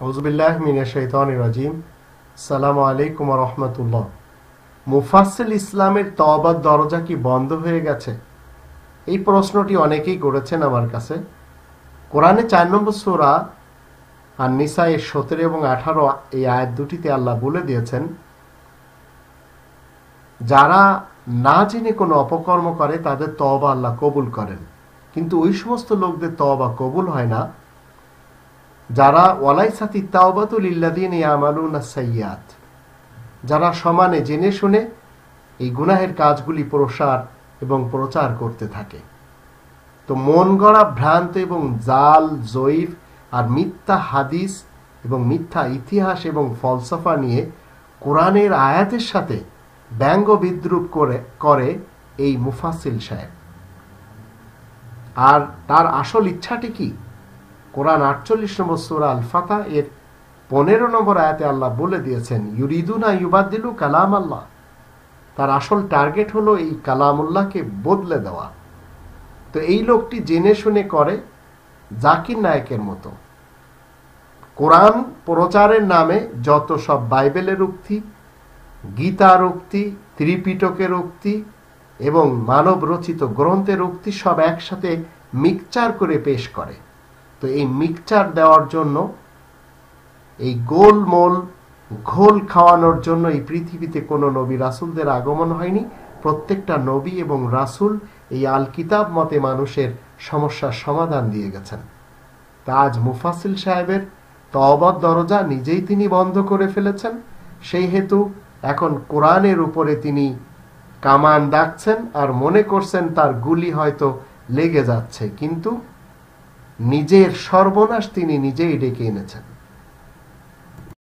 আউযুবিল্লাহি মিনাশ শাইতানির রাজিম। আসসালামু আলাইকুম ওয়া রাহমাতুল্লাহ। মুফাসসিল ইসলামের তওবার দরজা কি বন্ধ হয়ে গেছে? এই প্রশ্নটি অনেকেই করেছেন আমার কাছে। কোরআনে 4 নম্বর সূরা আন-নিসা এর 17 এবং 18 এই আয়াত দুটিতে আল্লাহ বলে দিয়েছেন, যারা না জেনে কোনো অপকর্ম করে তাদের তওবা আল্লাহ কবুল করেন, কিন্তু ওই সমস্ত লোকদের তওবা কবুল হয় না যারা ওয়ালাইসাতি তাওবাতু লিল্লাযিনা ইয়ামালুনা সাইয়্যাত, যারা সমানে জেনে শুনে এই গুনাহের কাজগুলি প্রসার এবং প্রচার করতে থাকে। তো মন গড়া ভ্রান্ত এবং জাল জয়ীফ আর মিথ্যা হাদিস এবং মিথ্যা ইতিহাস এবং ফলসফা নিয়ে কোরআনের আয়াতের সাথে ব্যঙ্গ বিদ্রুপ করে এই মুফাসসিল সাহেব। আর তার আসল ইচ্ছাটি কি? কোরআন 48 নম্বর সূরা আল ফাতহ এর 15 নম্বর আয়াতে আল্লাহ বলে দিয়েছেন, ইউরিদুনা ইউবাদদিলু কালাম আল্লাহ। তার আসল টার্গেট হলো এই কালামুল্লাহকে বদলে দেওয়া। তো এই লোকটি জেনে শুনে করে জাকির নায়েকের মতো। কোরআন প্রচারের নামে যত সব বাইবেলের উক্তি, গীতার উক্তি, ত্রিপিটকের উক্তি এবং মানব রচিত গ্রন্থের উক্তি সব একসাথে মিক্সচার করে পেশ করে। তো এই মিক্সচার দেওয়ার জন্য, এই গোলমোল ঘোল খাওয়ানোর জন্য এই পৃথিবীতে কোনো নবী রাসূলদের আগমন হয়নি। প্রত্যেকটা নবী এবং রাসূল এই আল কিতাব মতে মানুষের সমস্যার সমাধান দিয়ে গেছেন। তা আজ মুফাসসিল সাহেবের তওবার দরজা নিজেই তিনি বন্ধ করে ফেলেছেন। সেই হেতু এখন কোরআনের উপরে তিনি কামান দাগছেন আর মনে করছেন তার গুলি হয়তো লেগে যাচ্ছে, কিন্তু নিজের সর্বনাশ তিনি নিজেই ডেকে এনেছেন।